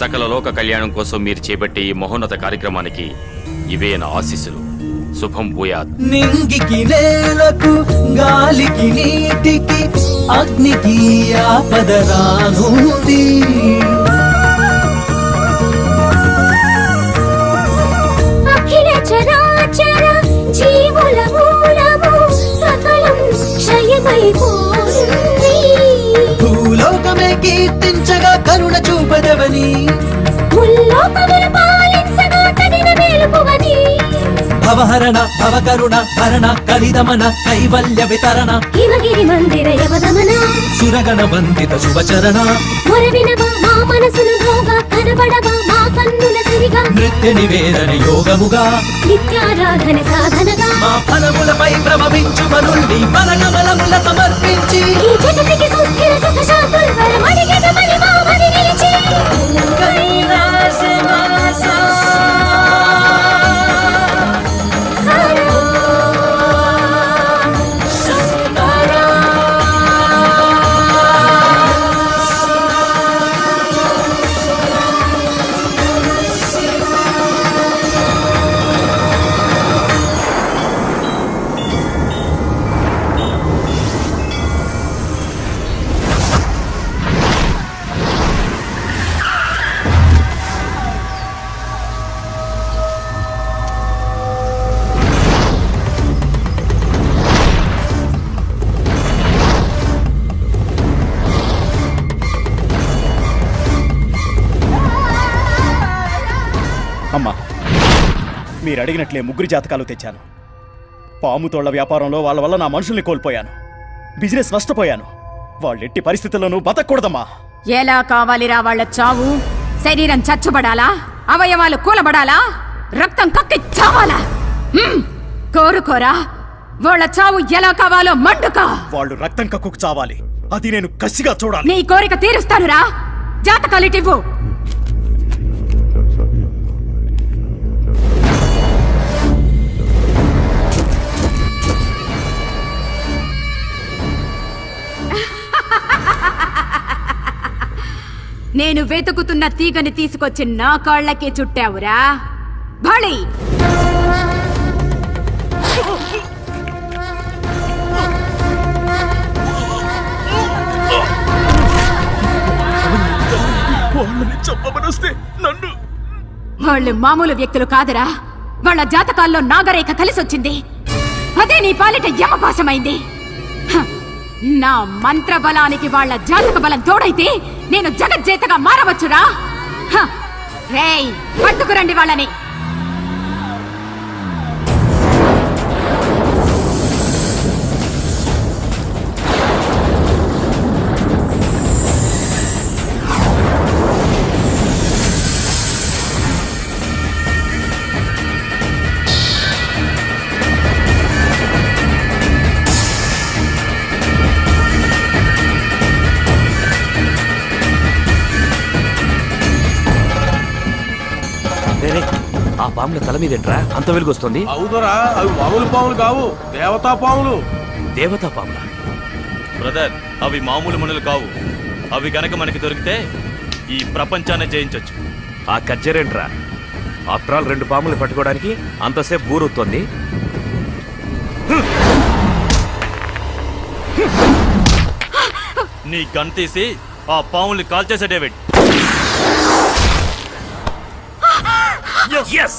సకల లోక కళ్యాణం కోసం మీరు చేపట్టే ఈ మహోన్నత కార్యక్రమానికి ఇవే నా ఆశీస్సులు. శుభం భూయాత్. నింగికి నేలకు గాలికి నీటికి అగ్నికి ఆపద రానుంది. అఖిల చరాచర జీవుల మూలము సకలం క్షయమైపోతుంది. భూలోకమే కీర్తించగా కరుణ చూపదవని, ముల్లోకములు పాలించగా కదిన మేలుపువని. భవహరణ భవకరుణ భరణ కలిదమన కైవల్య వితరణ హిమగిరి మందిర యవదమన సురగణ వందిత శుభచరణ మొరవినవా మా మనసులు భోగా కనబడవా మా కన్నుల సిరిగా. నృత్య నివేదన యోగముగా నిత్యారాధన సాధనగా మా ఫలములపై ప్రభవించు మనుల్ని మన కమలముల సమర్పించి ఈ జగతికి సుస్థిర సుఖ శాంతులు వరమడిగెద మహిమా మది నిలిచి. అమ్మా, మీరు అడిగినట్లే ముగ్గురి జాతకాలు తెచ్చాను. పాముతోళ్ల వ్యాపారంలో వాళ్ళ వల్ల నా మనుషుల్ని కోల్పోయాను, బిజినెస్ నష్టపోయాను. వాళ్ళెట్టి పరిస్థితుల్లోనూ బతకూడదమ్మా. ఎలా కావాలిరా వాళ్ళ చావు? శరీరం చచ్చుబడాలా? అవయవాలు కూలబడాలా? రక్తం కక్కి చావాలా? కోరుకోరా వాళ్ళ చావు ఎలా కావాలో మండుకా. వాళ్ళు రక్తం కక్కుకు చావాలి, అది నేను కసిగా చూడాలి. నీ కోరిక తీరుస్తానురా. జాతకాలిటివ్వు. నేను వెతుకుతున్న తీగని తీసుకొచ్చి నా కాళ్ళకే చుట్టావురా భళి. వాళ్ళు మామూలు వ్యక్తులు కాదురా. వాళ్ళ జాతకాల్లో నాగరేఖ కలిసొచ్చింది. అదే నీ పాలిట యమపాశమైంది. నా మంత్ర బలానికి వాళ్ళ జాతక బలం తోడైతే నేను జగజ్జేతగా మారవచ్చురా. రేయ్, పట్టుకురండి వాళ్ళని. ఆ పాముల తల మీదేంట్రా అంత వెలుగొస్తుంది? అవుదరా, అవి మామూలు పాములు కావు, దేవతా పాములు. దేవతా పాముల? బ్రదర్, అవి మామూలు మనులు కావు. అవి గనక మనకి దొరికితే ఈ ప్రపంచాన్ని జయించొచ్చు. ఆ కజ్జరేంట్రా? ఆఫ్టర్ ఆల్ 2 పాములు పట్టుకోవడానికి అంతసేపు ఊరుతుంది. నీ గన్ తీసి ఆ పాముల్ని కాల్చేసే డేవిడ్. Yes!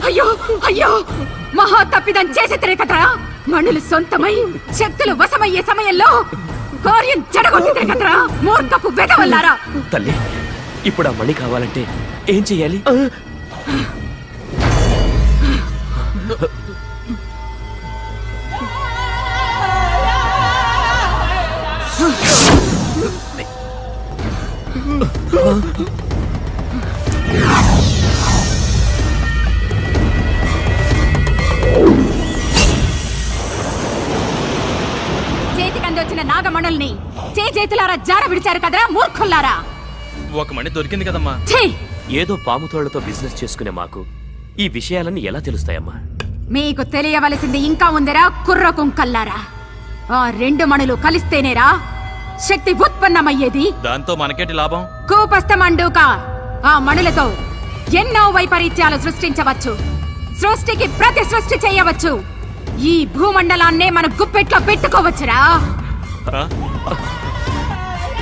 అయ్యో అయ్యో, మహా తప్పిదం చేసేతరే కదరా. మనులు సొంతమై శక్తులు వశమయ్యే సమయంలో కార్యం చెడగొట్టితే కదరా. మూర్ఖపు వెదవల్లారా. తల్లి, ఇప్పుడు ఆ మణి కావాలంటే ఏం చెయ్యాలి? చేతికందొచ్చిన నాగమణుల్ని చేతులారా జార విడిచారు కదరా మూర్ఖుల్లారా. ఒక మణి దొరికింది కదమ్మా. ఛీ! ఏదో పాముతోళ్లతో బిజినెస్ చేసుకునే మాకు ఈ విషయాలన్నీ ఎలా తెలుస్తాయమ్మా? మీకు తెలియవలసింది ఇంకా ఉందిరా కుర్ర కుంకల్లారా. ఆ 2 మణులు కలిస్తేనేరా శక్తి ఉత్పన్నమయ్యేది. దాంతో మనకేంటి లాభం? కూపస్థమండూక ఆ మణులతో ఎన్నో వైపరీత్యాలు సృష్టించవచ్చు. సృష్టికి ప్రతి సృష్టి చేయవచ్చు. ఈ భూమండలాన్నే మన గుప్పెట్లో పెట్టుకోవచ్చురా.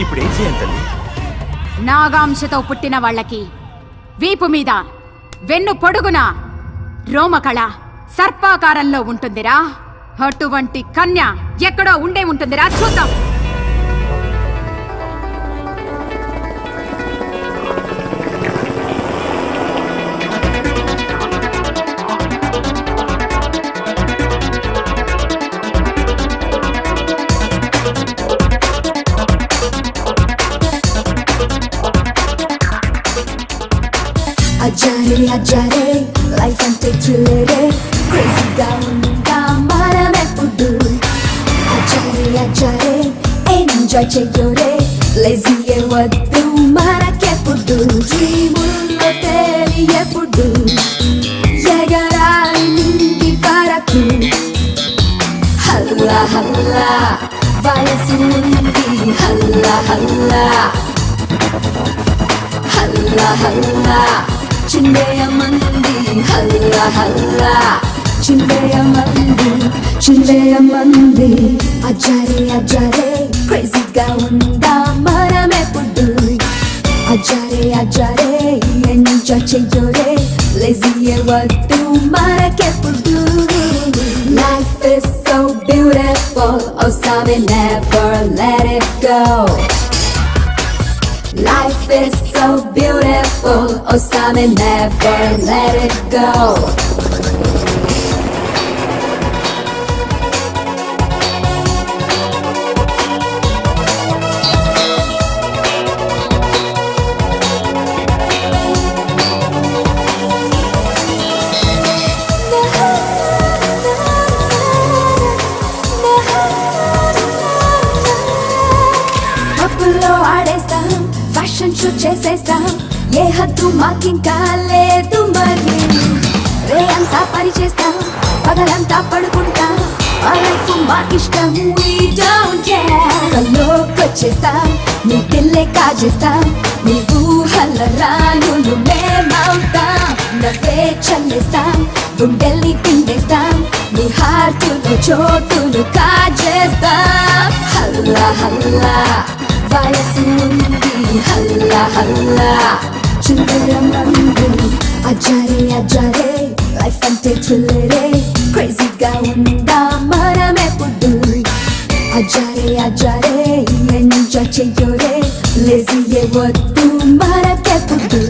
ఇప్పుడు ఏం చేయాలి తల్లి? నాగాంశతో పుట్టిన వాళ్ళకి వీపు మీద వెన్ను పొడుగున రోమకళ సర్పాకారంలో ఉంటుందిరా. అటువంటి కన్య ఎక్కడో ఉండే ఉంటుందిరా. చూద్దాం. అజారే అజారే లైఫ్ అంటే థ్రిల్లరే క్రేజీగా ఉందా మనమెప్పుడు అజారే అజారే ఎంజాయ్ చెయ్యోరే లేజీయే వద్దు మనకెప్పుడు డ్రీముల్లో తేలి ఎప్పుడు ఎగరాలి నిండి వరకు హల్లా హల్లా వయసు ఉంది హల్లా హల్లా హల్లా హల్లా చిందేయమంది హల్లా హల్లా చిందేయమంది అజారే అజారే క్రేజీగా ఉందా మనమెప్పుడు అజారే అజారే ఎంజాయ్ చెయ్యోరే లేజీయే వద్దు మనకెప్పుడు life is so beautiful oh Sammy never let it go. Life is so beautiful, oh Sammy never let it go. అప్పుల్లో ఆడేస్తాం ఫ్యాషన్ షో చేసేస్తాం ఏ హద్దు మాకింకా లేదు మరి రే అంతా పని చేస్తాం పగలంతా పడుకుంటాం ఆ లైఫ్ మా ఇష్టం we don't care కల్లోకొచ్చేస్తాం నీ పిల్లే కాజేస్తాం నీ ఊహల రానులు మేమవుతాం నవ్వే చల్లేస్తాం గుండెల్ని పిండేస్తాం నీ హార్టులో చోటును కాజేస్తాం హల్లా హల్లా వయసు ఉంది హల్లా హల్లా చిందేయమంది అజారే అజారే లైఫ్ అంటే థ్రిల్లరే క్రేజీగా ఉందా మనమెప్పుడు అజారే అజారే ఎంజాయ్ చెయ్యోరే లేజీయే వద్దు మనకెప్పుడు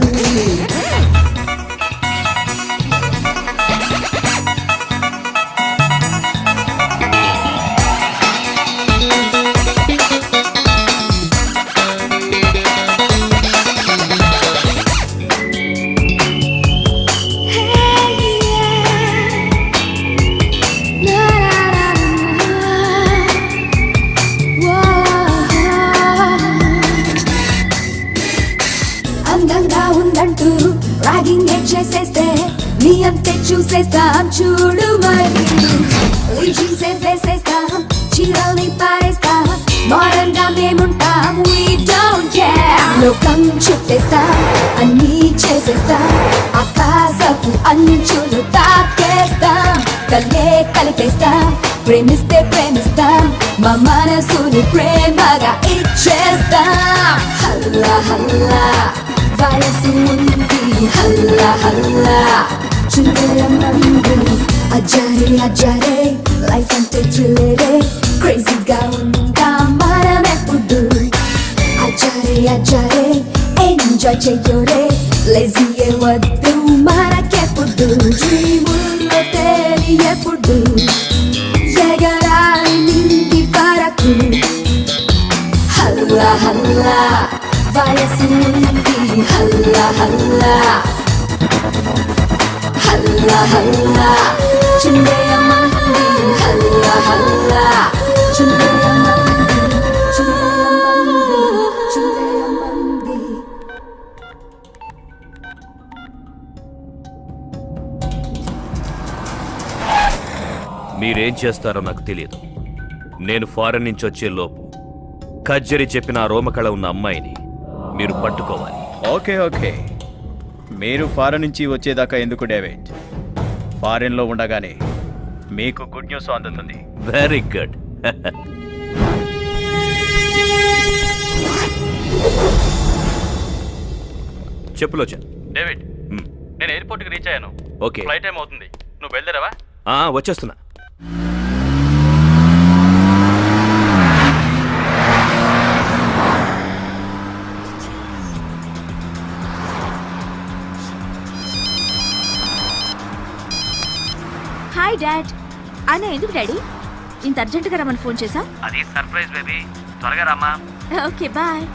అందంగా ఉందంటూ రాగింగ్ చేసేస్తే నీ అంతే చూసేస్తాం చూడు మరి జీన్స్ వేసేస్తాం చీరల్ని పారేస్తాం మోడర్న్ గా మేముంటాం we don't care లోకం చుట్టేస్తాం అన్నీ చేసేస్తాం ఆకాశపు అంచులు తాకేస్తాం కల్లే కలిపేస్తాం ప్రేమిస్తే ప్రేమిస్తాం మా మనసుని ప్రేమగా ఇచ్చేస్తాం హల్లా హల్లా వయసు ఉంది హల్లా హల్లా చిందేయమంది అజారే అజారే లైఫ్ అంటే థ్రిల్లరే క్రేజీగా ఉందా మనమెప్పుడు అజారే అజారే ఎంజాయ్ చెయ్యోరే లేజీయే వద్దు మనకెప్పుడు డ్రీముల్లో తేలి ఎప్పుడు ఎగరాలి నిండి వరకు హల్లా హల్లా వయసు ఉంది హల్లా హల్లా హల్లా హల్లా చిందేయమంది హల్లా హల్లా చిందేయమంది చిందేయమంది చిందేయమంది మీరేం చేస్తారో నాకు తెలియదు. నేను ఫారెన్ నుంచి వచ్చే లోపు కజ్జరి చెప్పిన ఆ రోమకళ ఉన్న అమ్మాయిని మీరు పట్టుకోవాలి. ఓకే మీరు ఫారెన్ నుంచి వచ్చేదాకా ఎందుకు డేవిడ్? ఫారెన్లో ఉండగానే మీకు గుడ్ న్యూస్ అందుతుంది. Very good. చెప్పులోచన్. డేవిడ్, నేను ఎయిర్పోర్ట్కి రీచ్ అయ్యాను. ఓకే, ఫ్లైట్ టైం అవుతుంది. నువ్వు బయలుదేరావా? వచ్చేస్తున్నా. Hi dad. అన్న ఎందుకు డాడీ ఇంత అర్జెంటుగా రమ్మని ఫోన్ చేసా? అది సర్ప్రైజ్ బేబీ, త్వరగా రామ్మా. Okay bye.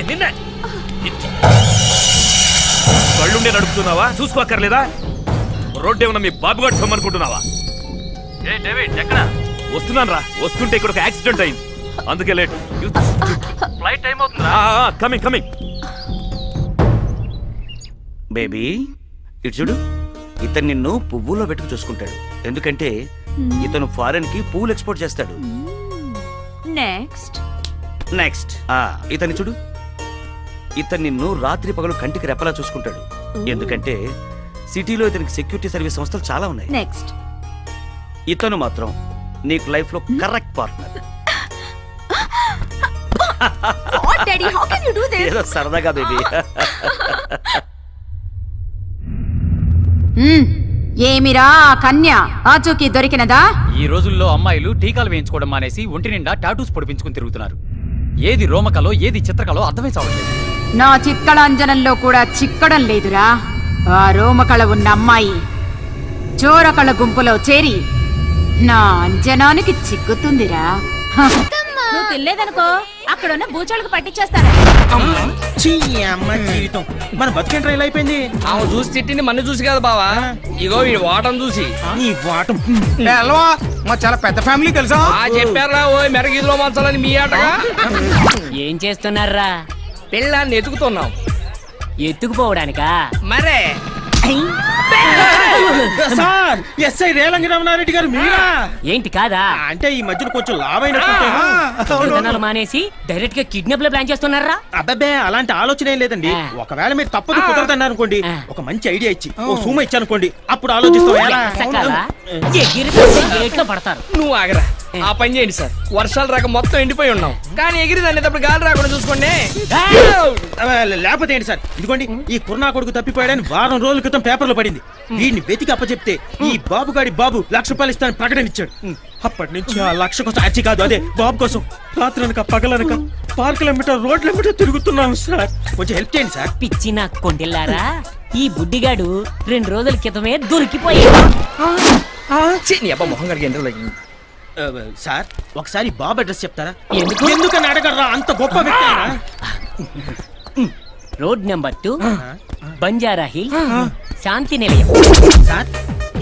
నిన్నే కళ్ళుండే నడుపుతున్నావా? చూసుకోక్కర్లేదా? రోడ్డు ఏమన్నా మీ బాబుగాడు సొమ్మనుకుంటున్నావా? ఎక్కడ? వస్తున్నాను రా. వస్తుంటే ఇక్కడ ఒక యాక్సిడెంట్ అయింది, అందుకే లేట్. ఫ్లైట్ టైం అవుతుందా? కమింగ్. బేబీ ఇటు చూడు, ఇతను నిన్ను పువ్వులో పెట్టుకు చూసుకుంటాడు. ఎందుకంటే ఇతను ఫారెన్ కి పువ్వులు ఎక్స్పోర్ట్ చేస్తాడు. నెక్స్ట్ ఇతన్ని చూడు, ఇతను నిన్ను రాత్రి పగలు కంటికి రెప్పలా చూసుకుంటాడు. ఎందుకంటే సిటీలో ఇతనికి సెక్యూరిటీ సర్వీస్ సంస్థలు చాలా ఉన్నాయి. నెక్స్ట్ ఇతను మాత్రం నీకు లైఫ్ లో correct partner. What daddy, how can you do this? ఏదో సరదాగా బేబీ. ఏమిరా ఆ కన్య ఆచూకీ దొరికినదా? ఈ రోజుల్లో అమ్మాయిలు టీకాలు వేయించుకోవడం మానేసి ఒంటి నిండా టాటూస్ పొడిపించుకుని తిరుగుతున్నారు. ఏది రోమకలో ఏది చిత్రకలో అర్థమై చావట్లేదు. నా చిత్కళాంజనంలో కూడా చిక్కడం లేదురా. ఆ రోమకళ ఉన్న అమ్మాయి చోరకళ గుంపులో చేరి నా అంజనానికి చిక్కుతుందిరా. నువ్వు తినలేదనుకో అక్కడ ఉన్న బూచాలకు పట్టించేస్తాను. జీవితం మన బతికేంట్రా ఇలా అయిపోయింది. ఆమె చూసి తిట్టింది మన చూసి కదా బావా, ఇగో ఈ వాటం చూసి. నీ వాటం మా చాలా పెద్ద ఫ్యామిలీ తెలుసా? చెప్పారా ఓ మెరగీదిలో మంచాలని మీ ఆటగా. ఏం చేస్తున్నారా? పిల్లాన్ని ఎతుకుతున్నాం. ఎత్తుకుపోవడానికా? మరే సార్, ఎస్ఐ రేలంగి రమణారెడ్డి గారు మీరా? ఏంటి కాదా? అంటే ఈ మధ్యన కొంచెం లాభైనట్టు మానేసి డైరెక్ట్ గా కిడ్నాప్ లో ప్లాన్ చేస్తున్నారా? అబ్బాబే, అలాంటి ఆలోచన ఏం లేదండి. ఒకవేళ మీరు తప్పదు కుదరదన్నారు అనుకోండి, ఒక మంచి ఐడియా ఇచ్చి ఓ సూమ ఇచ్చానుకోండి, అప్పుడు ఆలోచిస్తా పడతారు. నువ్వు ఆగరా, ఆ పని చేయండి సార్. వర్షాలు రాక మొత్తం ఎండిపోయి ఉన్నాం, కానీ ఎగిరి దాన్ని గాలి రాకుండా చూసుకోండి. లేకపోతే ఏంటి సార్, ఇదిగోండి ఈ కుర్నా కొడుకు తప్పిపోయాడని వారం రోజుల క్రితం పేపర్లో పడింది. వీడిని వెతికి అప్పచెప్తే ఈ బాబుగాడి బాబు ₹1,00,000 ఇస్తానని ప్రకటన ఇచ్చాడు. అప్పటి నుంచి ఆ 1,00,000 కోసం, అచ్చి కాదు అదే బాబు కోసం రాత్రనక పగలనక పార్కుల రోడ్ల తిరుగుతున్నాం సార్. కొంచెం హెల్ప్ చేయండి సార్. పిచ్చి నా కొండెల్లారా, ఈ బుడ్డిగాడు 2 రోజుల క్రితమే దొరికిపోయాడు. మొహం గారికి సార్, ఒకసారి బాబు అడ్రస్ చెప్తారా? ఎందుకు? ఎందుకని అడగరా, అంత గొప్ప వ్యక్తి. రోడ్ నెంబర్ 2, బంజారా హిల్, శాంతి నిలయం. సార్,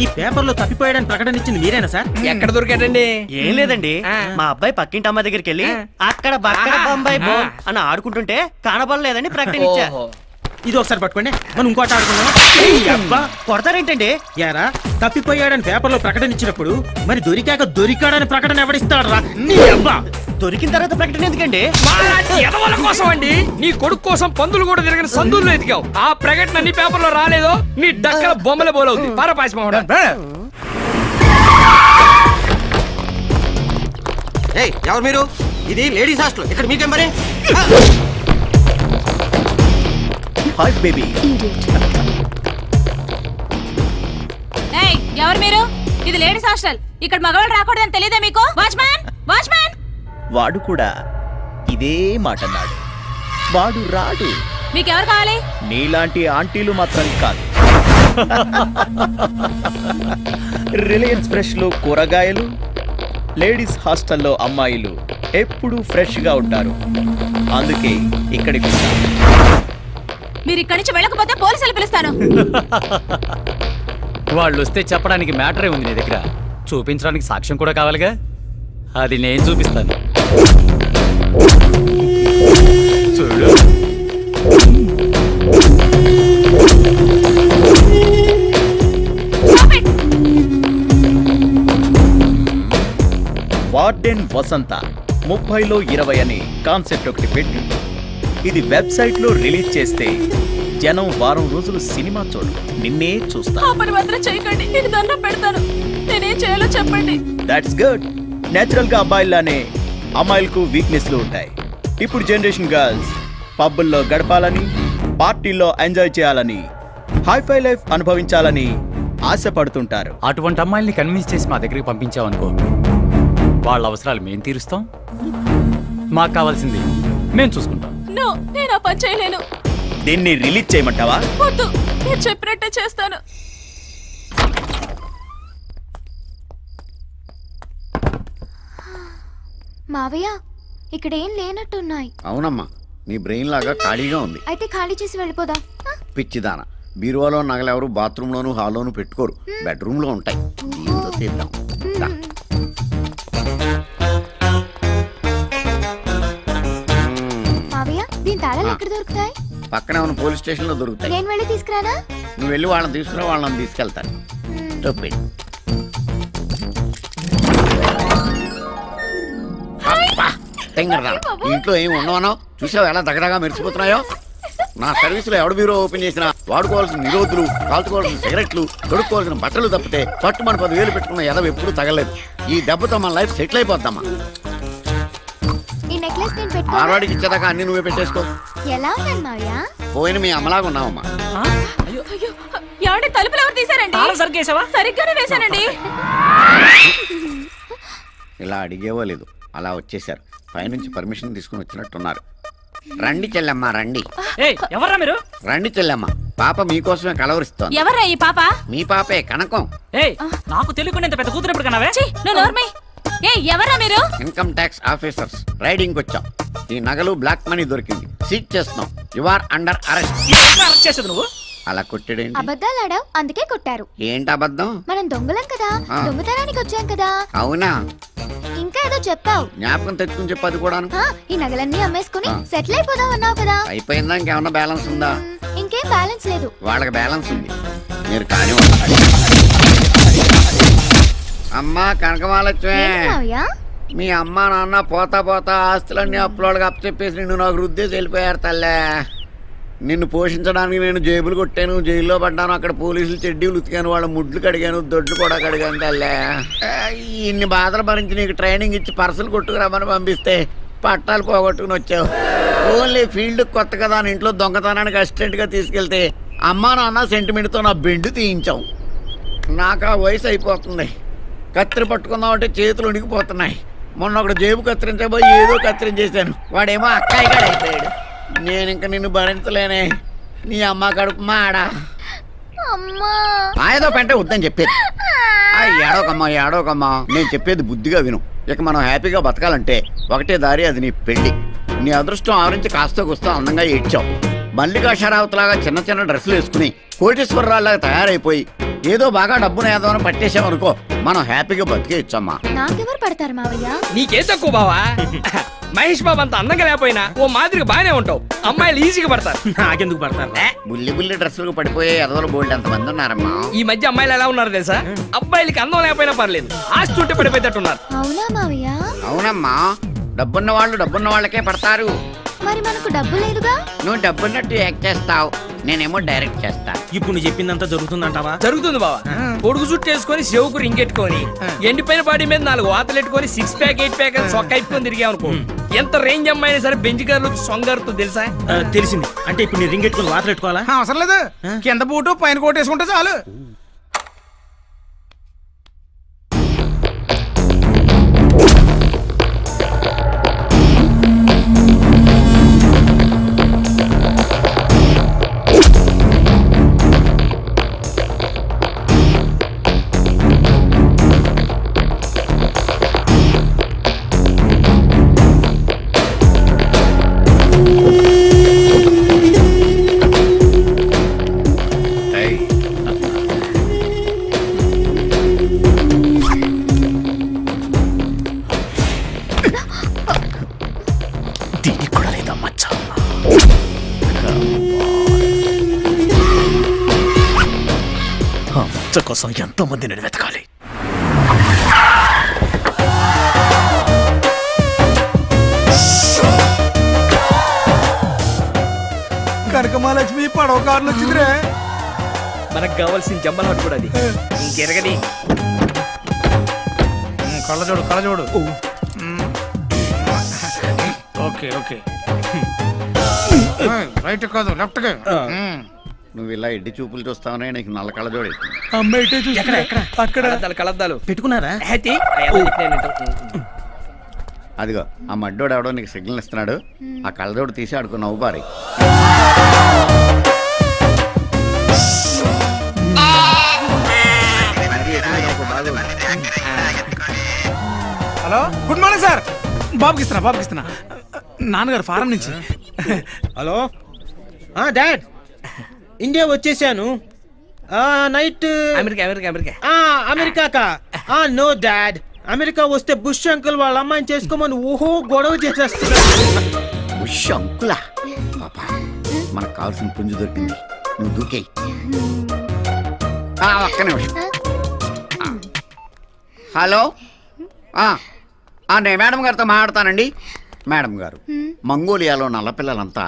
ఈ పేపర్లో తప్పిపోయాడని ప్రకటన ఇచ్చింది మీరేనా సార్? ఎక్కడ దొరికాడండి? ఏం లేదండి, మా అబ్బాయి పక్కింటి అమ్మాయి దగ్గరికి వెళ్ళి అక్కడ బక్కడ బొంబాయి బో అని ఆడుకుంటుంటే కనబడలేదని ప్రకటన ఇచ్చా. ఇది ఒకసారి పట్టుకోండి, మనం ఇంకోటి ఆడుకున్నాం. కొడతారేంటండి? యారా, తప్పిపోయాడని పేపర్లో ప్రకటన ఇచ్చినప్పుడు మరి దొరికాక దొరికాడని ప్రకటన ఎవడిస్తాడరా? నీ అబ్బా, దొరికిన తర్వాత ప్రకటన ఎందుకండి? ఎదవల కోసం అండి. నీ కొడుకు కోసం పందులు కూడా తిరగని సందుల్లో ఎతికావు. ఆ ప్రకటన నీ పేపర్లో రాలేదో నీ డక్కల బొమ్మల బోలవుతుంది. పారపాయసం. ఎవరు మీరు? ఇది లేడీస్ హాస్టల్, ఇక్కడ మీకేం మరి? Hi baby. ఎవరు మీరు? ఇది లేడీస్ హాస్టల్, ఇక్కడ మగవాళ్ళు రాకూడదని తెలియదా మీకు? Watchman, watchman. వాడు కూడా ఇదే మాట అన్నాడు. వాడు రాడు. మీకెవరు కావాలి? నీలాంటి ఆంటీలు మాత్రం కాదు, రిలయన్స్ ఫ్రెష్ లో కూరగాయలు, లేడీస్ హాస్టల్లో అమ్మాయిలు ఎప్పుడూ ఫ్రెష్ గా ఉంటారు. అందుకే ఇక్కడికి వచ్చాను. మీరు ఇక్కడి నుంచి వెళ్ళకపోతే పోలీసులు పిలుస్తాను. వాళ్ళు వస్తే చెప్పడానికి మ్యాటరే ఉంది నీ దగ్గర, చూపించడానికి సాక్ష్యం కూడా కావాలిగా. అది నేను చూపిస్తాను. చూడు. వార్డెన్ వసంత 30లో 20 అనే కాన్సెప్ట్ ఒకటి పెట్టి ఇది వెబ్సైట్ లో రిలీజ్ చేస్తే జనం వారం రోజులు సినిమా చూడు నిన్నే చూస్తా. ఆ పని మాత్రం చేయకండి, నేను దండం పెడతాను. నేనేం చేయాలో చెప్పండి. That's good. నేచురల్ గా అబ్బాయిల్లానే అమ్మాయిలకు వీక్నెస్లు ఉంటాయి. ఇప్పుడు జనరేషన్ గర్ల్స్ పబ్బుల్లో గడపాలని, పార్టీల్లో ఎంజాయ్ చేయాలని, హైఫై లైఫ్ అనుభవించాలని ఆశపడుతుంటారు. అటువంటి అమ్మాయిల్ని కన్విన్స్ చేసి మా దగ్గరికి పంపించావనుకో, వాళ్ళ అవసరాలు మేము తీరుస్తాం, మాకు కావాల్సింది మేము చూసుకుంటాం. నో, నేను ఆ పని చేయలేను. దీన్ని రిలీజ్ చేయమంటావా? వద్దు, నేను చెప్పినట్టే చేస్తాను. మావయ్య, ఇక్కడ ఏం లేనట్టున్నాయి. అవునమ్మా, నీ బ్రెయిన్ లాగా ఖాళీగా ఉంది. అయితే ఖాళీ చేసి వెళ్ళిపోదాం. పిచ్చిదాన, బీరువాలో నగలెవరు బాత్రూంలోను హాల్లోను పెట్టుకోరు, బెడ్రూమ్లో ఉంటాయి. దీంతో తీద్దాం. దా. మావయ్య, దీని తాళాలు ఎక్కడ దొరుకుతాయి? పక్కనే ఉన్న పోలీస్ స్టేషన్లో దొరుకుతాయి. నేను వెళ్ళి తీసుకురానా? నువ్వు వెళ్ళి వాళ్ళని తీసుకురా, వాళ్ళని తీసుకెళ్తాను. తప్పేది. ఇంట్లో ఏమి ఉండవనో చూసావు, ఎలా దగ్గరగా మెరిసిపోతున్నాయో. నా సర్వీసులో ఎవడ బ్యూరో ఓపెన్ చేసినా వాడుకోవాల్సిన నిరోధులు, కాల్చుకోవాల్సిన సిగరెట్లు, కొడుకోవాల్సిన బట్టలు తప్పితే పట్టుమని 10,000 పెట్టుకున్న ఎదవ ఎప్పుడు తగలేదు. ఈ దెబ్బతో మన లైఫ్ సెటిల్ అయిపోద్దమ్మా. ఈ నెక్లెస్ నేను పెట్టుకో. ఆడవాడికి ఇచ్చేదాకా అన్ని నువ్వే పెట్టేసుకో. ఎలా ఉన్నాను మావయ్య? పోయిన మీ అమ్మలాగా ఉన్నావమ్మా. అయ్యో, ఏమండి, తలుపులు ఎవరు తీసారండి? సరిగ్గానే వేశానండి. ఇలా అడిగేవో లేదు, అలా వచ్చేసారు. పైనుంచి పర్మిషన్ తీసుకుని వచ్చినట్టున్నారు. రండి చెల్లెమ్మ, రండి. ఎవర్రా మీరు? రండి చెల్లెమ్మ, పాప మీకోసమే కలవరిస్తోంది. ఎవర్రా ఈ పాప? మీ పాపే, కనకం. నాకు తెలియకుండా ఇంత పెద్ద కూతురు ఎప్పుడు కన్నావే? నువ్వు నోర్మి. ఎవరా మీరు? ఇన్కమ్ ట్యాక్స్ ఆఫీసర్స్, రైడింగ్ వచ్చాం. ఈ నగలు బ్లాక్ మనీ దొరికింది, సీజ్ చేస్తున్నాం. You are under arrest. చేసేది నువ్వు అలా కొట్టాడేంటి? అబద్ధాలు ఆడావు, అందుకే కొట్టారు. ఏంటి అబద్ధం? మనం దొంగలం కదా, దొంగతనానికి వచ్చాం కదా. అవునా? ఇంకా ఏదో చెప్పావు. జ్ఞాపకం తెచ్చుకుని చెప్పు. అది కూడా ఈ నగలన్నీ అమ్మేసుకుని సెటిల్ అయిపోదాం అన్నావు కదా. అయిపోయిందా? ఇంకేమన్నా బ్యాలెన్స్ ఉందా? ఇంకేం బ్యాలెన్స్ లేదు. వాళ్ళకి బ్యాలెన్స్ ఉంది, మీరు కానీ. అమ్మా కనకమాలక్ష్మి, మీ అమ్మ నాన్న పోతా పోతా ఆస్తులన్నీ అప్పులోళ్ళకి అప్పచెప్పేసి నిన్ను నాకు రుద్దేసి వెళ్ళిపోయారు తల్లే. నిన్ను పోషించడానికి నేను జేబులు కొట్టాను, జైల్లో పడ్డాను. అక్కడ పోలీసులు చెడ్డీలు ఉతికాను, వాళ్ళ ముడ్లు కడిగాను, దొడ్లు కూడా కడిగాను తల్లే. ఇన్ని బాధలు భరించి నీకు ట్రైనింగ్ ఇచ్చి పర్సలు కొట్టుకురామని పంపిస్తే పట్టాలు పోగొట్టుకుని వచ్చావు. ఓన్లీ ఫీల్డ్ కొత్త కదా అని ఇంట్లో దొంగతనానికి అసిస్టెంట్గా తీసుకెళ్తే అమ్మా నాన్న సెంటిమెంట్తో నా బెండు తీయించావు. నాకు ఆ వయసు అయిపోతుంది. కత్తిరి పట్టుకుందామంటే చేతులు ఉనికిపోతున్నాయి. మొన్న ఒకటి జేబు కత్తిరించబోయి ఏదో కత్తిరించేశాను, వాడేమో అక్కాయి కాడ అయిపోయాడు. నేను ఇంక నిన్ను భరించలేనే. నీ అమ్మ కడుపు మాడా. ఏదో పెంటే వద్దని చెప్పేది. ఏడోకమ్మా ఏడోకమ్మా, నేను చెప్పేది బుద్ధిగా విను. ఇక మనం హ్యాపీగా బతకాలంటే ఒకటే దారి, అది నీ పెళ్లి. నీ అదృష్టం ఆవరించి కాస్త కూస్తా అందంగా ఏడ్చావు. మల్లికా షరావత్ లాగా చిన్న చిన్న డ్రెస్సులు వేసుకుని కోటేశ్వరరావులాగా తయారైపోయి ఏదో బాగా డబ్బును ఏదోనో పట్టేసామనుకో, మనం హ్యాపీగా బతికేయచ్చమ్మా. నాకెవరు పడతారు మావయ్య? నీకేం తక్కువ బావా? మహేష్ బాబు అంత అందంగా లేకపోయినా ఓ మాదిరిగా బాగానే ఉంటావు. అమ్మాయిలు ఈజీగా పడతారు. నాకెందుకు పడతారు? బుల్లి బుల్లి డ్రెస్సులకు పడిపోయే ఎదవలు బోల్డ్ ఎంతమంది ఉన్నారమ్మా. ఈ మధ్య అమ్మాయిలు ఎలా ఉన్నారు తెలుసా? అబ్బాయిలకి అందం లేకపోయినా పర్లేదు, ఆస్తి ఉంటే పడిపోయేటట్టున్నారు. అవునా మావయ్య? అవునమ్మా, డబ్బున్న వాళ్ళు డబ్బున్న వాళ్ళకే పడతారు. మరి మనకు డబ్బు లేదుగా. నువ్వు డబ్బున్నట్టు యాక్ట్ చేస్తావు, నేనేమో డైరెక్ట్ చేస్తా. ఇప్పుడు నువ్వు చెప్పిందంతా జరుగుతుందంటావా? జరుగుతుంది బావా. పొడుగు జుట్టు వేసుకొని చెవుకు రింగెట్టుకొని ఎండిపోయిన బాడీ మీద 4 వాతలు ఎట్టుకొని 6 ప్యాక్ 8 ప్యాక్ అని సొక్క అయిపోయి తిరిగామనుకో, ఎంత రేంజ్ అమ్మాయినా సరే బెంచ్ గారు సొంగారుతో తెలుసా? తెలిసింది. అంటే ఇప్పుడు నీ రింగ్ ఎట్టుకుని వాతలు పెట్టుకోవాలా? అవసరం లేదు, కింద బూటు పైన కోట్ వేసుకుంటే చాలు. ఆ మచ్చ కోసం ఎంతో మంది నేను వెతకాలి. కనకమాలక్ష్మి పడవ కారులో వచ్చిందిరే. మనకు కావాల్సిన జమ్మల హట్ కూడా అది ఇంకెరగది. కళ్ళజోడు ఓకే ఓకే రైట్ కాదు లెఫ్ట్. నువ్వు ఇలా ఎడ్డి చూపులు చూస్తావనే నీకు నల్ల కళ్ళజోడు ఎట్టింది. కలద్దాలు కలద్దాలు పెట్టుకున్నారా? హ్యాతి అదిగో ఆ మడ్డోడు ఎవడో నీకు సిగ్నల్ ఇస్తున్నాడు. ఆ కళ్ళజోడు తీసి ఆడుకో నవ్వు బారి. Hello good morning sir. బాబుకి ఇస్తున్నా నాన్నగారు ఫారం నుంచి. హలో డాడ్, ఇండియా వచ్చేసాను. నైట్ అమెరికా అమెరికా అమెరికా అమెరికాకా? నో డాడ్, అమెరికా వస్తే బుష్ అంకుల్ వాళ్ళ అమ్మాయిని చేసుకోమని ఓహో గొడవ చేసేస్తున్నాడు. ఉష్ అంకులా పాపా, మనకు కావాల్సిన పుంజు దొరికింది. నువ్వు దూకేయి. ఒక్క నిమిషం. హలో, నేను మేడం గారితో మాట్లాడతానండి. మేడం గారు, మంగోలియాలో నల్లపిల్లలంతా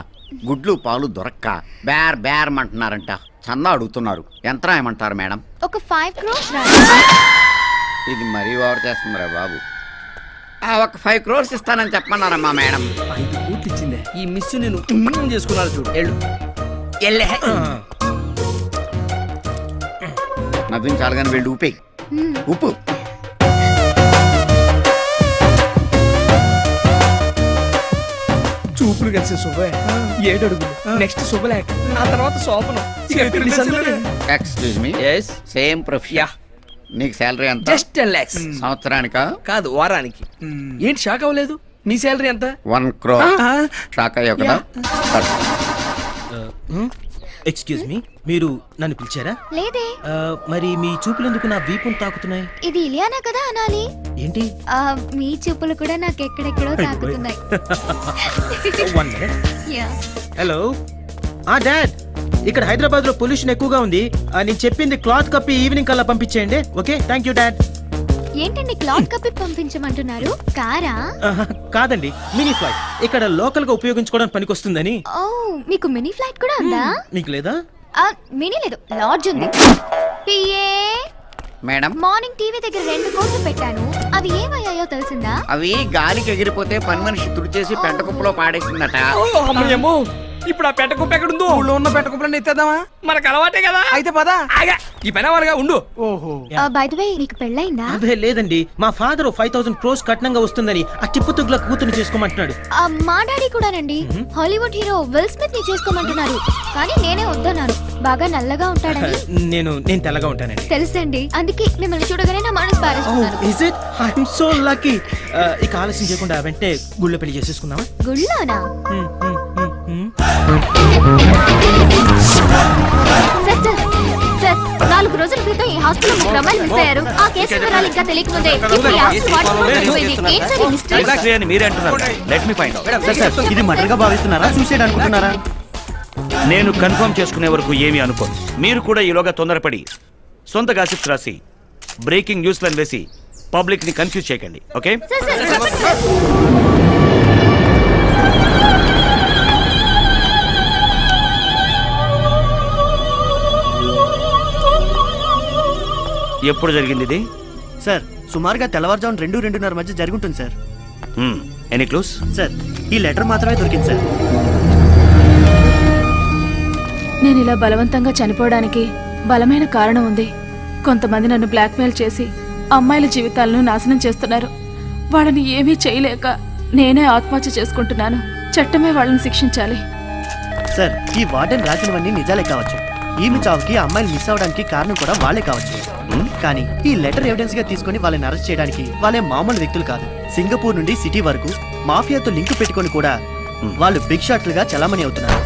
గుడ్లు పాలు దొరక్క బేర్ బేర్ అంటున్నారంట. చందా అడుగుతున్నారు. ఎంత రాయమంటారు మేడం? ఒక 5 crores ఇది మరీ ఓవర్ చేస్తుందిరా బాబు. ఒక 5 crores ఇస్తానని చెప్పమన్నారమ్మా మేడం. 5 కోట్లు ఇచ్చిందే. ఈ మిస్ నేను చేసుకున్నాను చూడు. ఎల్లే నవ్వించాలి కానీ వెళ్ళి ఊపేయి. ఉప్పు. చూపులు కలిసి శుభ 7 అడుగులు. నెక్స్ట్ శుభలేఖ, ఆ తర్వాత శోభనం. Excuse me, same profession. నీకు శాలరీ ఎంత? Just 10 lakhs. సంవత్సరానికా? కాదు, వారానికి. ఏంటి షాక్ అవ్వలేదు? మీ శాలరీ ఎంత? 1 crore. షాక్ అయ్యావు కదా? ఎక్స్క్యూజ్ మీ, మీరు నన్ను పిలిచారా? లేదే. మరి మీ చూపులు ఎందుకు నా వీపును తాకుతున్నాయి? ఇది ఇలియానా కదా అనాలి. ఏంటి? మీ చూపులు కూడా నాకు ఎక్కడెక్కడో తాకుతున్నాయి. హలో డాడ్, ఇక్కడ హైదరాబాద్ లో పొల్యూషన్ ఎక్కువగా ఉంది. నేను చెప్పింది క్లాత్ కప్పి ఈవినింగ్ కల్లా పంపించేయండి. Okay, thank you dad. ఏంటండి క్లాత్ కప్పి పంపించమంటున్నారు? కారా? కాదండి, మినీ ఫ్లైట్. ఇక్కడ లోకల్ గా ఉపయోగించుకోవడానికి పనికొస్తుందని. ఓ, మీకు మినీ ఫ్లైట్ కూడా ఉందా? మీకు లేదా? మినీ లేదు, లాడ్జ్ ఉంది. మేడం, మార్నింగ్ టీవీ దగ్గర 2 కోట్లు పెట్టాను. అవి ఏమయ్యాయో తెలిసిందా? అవి గాలికి ఎగిరిపోతే పని మనిషి తుడిచేసి పెంట కుప్పలో పాడేసిందట. ఇప్పుడు ఆ పెట్ట కుప్ప ఎక్కడుందో? ఊళ్ళో ఉన్న పెట్ట కుప్పలన్నీ ఎత్తేద్దామా? మనకు అలవాటే కదా. అయితే పదా ఈ పని వాళ్ళగా ఉండు. ఓహో, బై ది వే, నీకు పెళ్ళైందా? అదే లేదండి, మా ఫాదర్ 5,000 crores కట్నంగా వస్తుందని ఆ టిప్పుతుగ్ల కూతురు చేసుకోమంటున్నాడు. మా డాడీ కూడానండి. హాలీవుడ్ హీరో విల్ స్మిత్ ని చేసుకోమంటున్నారు. కానీ నేనే వద్దన్నాను. బాగా నల్లగా ఉంటాడని. నేను తెల్లగా ఉంటానండి. తెలుసండి, అందుకే మిమ్మల్ని చూడగానే నా మనసు పారేస్తున్నాను. Is it? I am so lucky. ఇక ఆలస్యం చేయకుండా వెంటనే గుళ్ళో పెళ్లి చేసేసుకుందామా? గుళ్ళోనా? సార్, 4 రోజుల క్రితం ఈ హాస్పిటల్ 3 అమ్మాయిలు మిస్ అయ్యారు. ఆ కేసు వివరాలు ఇంకా తెలియకముందే ఇప్పుడు ఈ ఆస్తి వాడుకోవడం జరిగిపోయింది. ఏం సార్ ఈ మిస్టరీ? మీరే అంటున్నారు. Let me find out. ఇది మర్డర్ గా భావిస్తున్నారా, సూసైడ్ అనుకుంటున్నారా? నేను కన్ఫర్మ్ చేసుకునే వరకు ఏమీ అనుకోను. మీరు కూడా ఈలోగా తొందరపడి సొంత గాసిప్స్ రాసి బ్రేకింగ్ న్యూస్లను వేసి పబ్లిక్ ని కన్ఫ్యూజ్ చేయకండి. ఓకే? ఎప్పుడు జరిగింది ఇది? సార్, సుమారుగా తెల్లవారుజామున 2-2:30 మధ్య జరుగుతుంది సార్. Any clues? సార్, ఈ లెటర్ మాత్రమే దొరికింది సార్. నేను ఇలా బలవంతంగా చనిపోవడానికి బలమైన కారణం ఉంది. కొంతమంది నన్ను బ్లాక్మెయిల్ చేసి అమ్మాయిల జీవితాలను నాశనం చేస్తున్నారు. వాళ్ళని ఏమీ చేయలేక నేనే ఆత్మహత్య చేసుకుంటున్నాను. చట్టమే వాళ్ళని శిక్షించాలి. సార్, ఈ వార్డెన్ రాసినవన్నీ నిజాలే కావచ్చు. ఈమె చావుకి అమ్మాయిలు మిస్ అవడానికి కారణం కూడా వాళ్ళే కావచ్చు. కానీ ఈ లెటర్ ఎవిడెన్స్ గా తీసుకుని వాళ్ళని అరెస్ట్ చేయడానికి వాళ్ళే మామూలు వ్యక్తులు కాదు. సింగపూర్ నుండి సిటీ వరకు మాఫియాతో లింక్ పెట్టుకొని కూడా వాళ్ళు బిగ్ షాట్లుగా చలామణి అవుతున్నారు.